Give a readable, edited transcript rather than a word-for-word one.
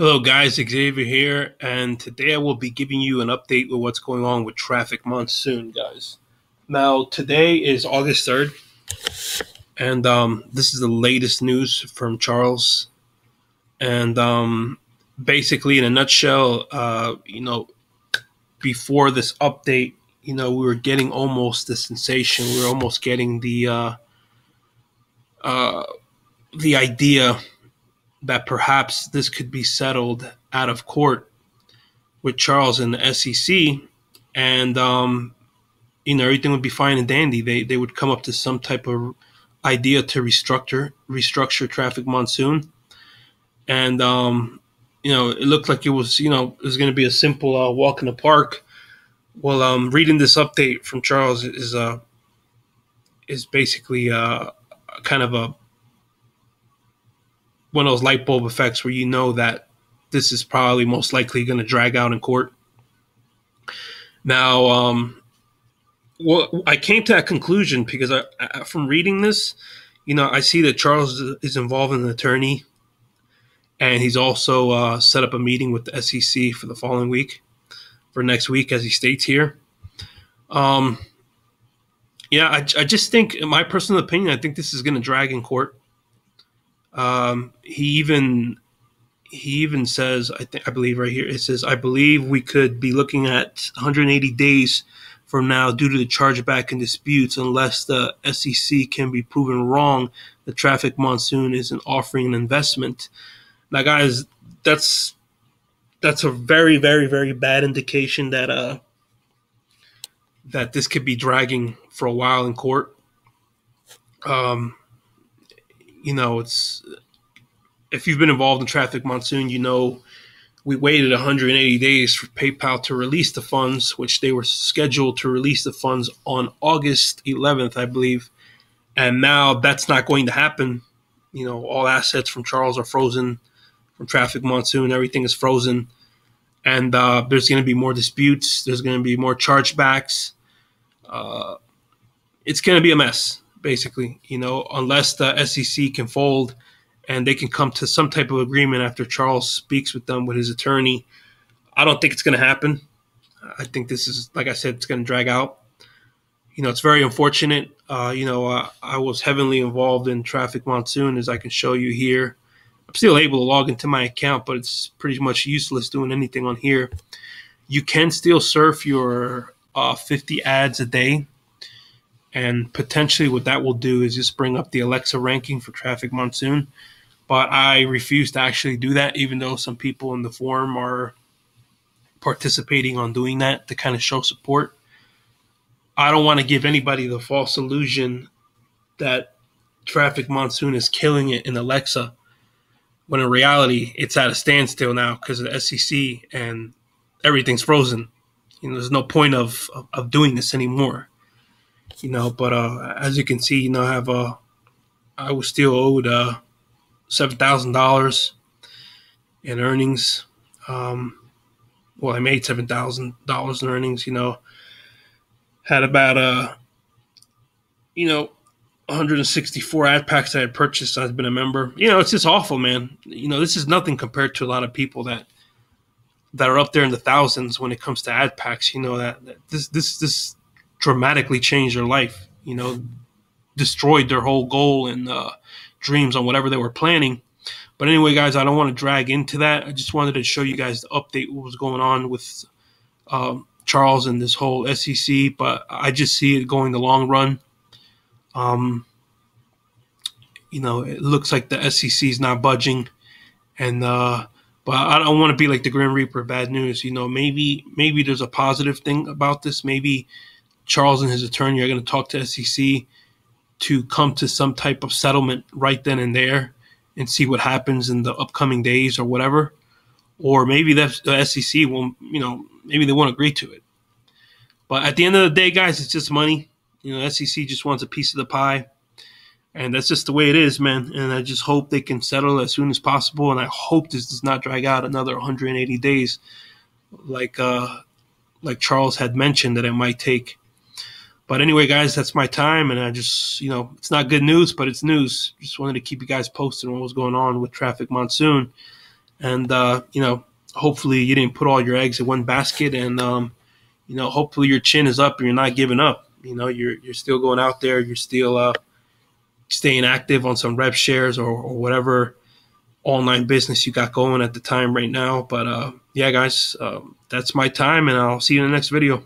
Hello guys, Xavier here, and today I will be giving you an update with what's going on with Traffic Monsoon, guys. Now, today is August 3rd, and this is the latest news from Charles. And basically, in a nutshell, before this update, we were getting almost the sensation. We were almost getting uh, the idea that perhaps this could be settled out of court with Charles and the SEC, and everything would be fine and dandy. They would come up to some type of idea to restructure Traffic Monsoon, and it looked like it was going to be a simple walk in the park. Well, reading this update from Charles is basically kind of a one of those light bulb effects where you know that this is probably most likely going to drag out in court. Now, well, I came to that conclusion because from reading this, I see that Charles is involved in an attorney, and he's also set up a meeting with the SEC for the following week, for next week, as he states here. I just think, in my personal opinion, I think this is going to drag in court. He even says, I believe right here, it says, I believe we could be looking at 180 days from now due to the chargeback and disputes unless the SEC can be proven wrong the Traffic Monsoon isn't offering an investment. Now, guys, that's a very, very, very bad indication that that this could be dragging for a while in court. It's, if you've been involved in Traffic Monsoon, we waited 180 days for PayPal to release the funds, which they were scheduled to release the funds on August 11th, I believe. And now that's not going to happen. All assets from Charles are frozen, from Traffic Monsoon. Everything is frozen. And there's going to be more disputes. There's going to be more chargebacks. It's going to be a mess, basically, unless the SEC can fold and they can come to some type of agreement after Charles speaks with them, with his attorney. I don't think it's going to happen. I think this is, like I said, it's going to drag out. It's very unfortunate. I was heavily involved in Traffic Monsoon, as I can show you here. I'm still able to log into my account, but it's pretty much useless doing anything on here. You can still surf your 50 ads a day. And potentially what that will do is just bring up the Alexa ranking for Traffic Monsoon. But I refuse to actually do that, even though some people in the forum are participating on doing that to kind of show support. I don't want to give anybody the false illusion that Traffic Monsoon is killing it in Alexa, when in reality it's at a standstill now because of the SEC and everything's frozen. There's no point of doing this anymore. But as you can see, I was still owed $7,000 in earnings. I made $7,000 in earnings. Had about 164 ad packs I had purchased. I've been a member. It's just awful, man. This is nothing compared to a lot of people that are up there in the thousands when it comes to ad packs. That this dramatically changed their life, destroyed their whole goal and dreams on whatever they were planning. But anyway, guys, I don't want to drag into that. I just wanted to show you guys the update, what was going on with Charles and this whole SEC. But I just see it going the long run. It looks like the SEC is not budging. And but I don't want to be like the Grim Reaper, bad news. Maybe there's a positive thing about this. Maybe Charles and his attorney are going to talk to SEC to come to some type of settlement right then and there and see what happens in the upcoming days or whatever. Or maybe the SEC will, maybe they won't agree to it. But at the end of the day, guys, it's just money. SEC just wants a piece of the pie. And that's just the way it is, man. And I just hope they can settle as soon as possible. And I hope this does not drag out another 180 days like Charles had mentioned that it might take. But anyway, guys, that's my time. And I just, it's not good news, but it's news. Just wanted to keep you guys posted on what was going on with Traffic Monsoon. And hopefully you didn't put all your eggs in one basket, and hopefully your chin is up and you're not giving up. You're still going out there. You're still staying active on some rep shares or whatever online business you got going at the time right now. But yeah, guys, that's my time, and I'll see you in the next video.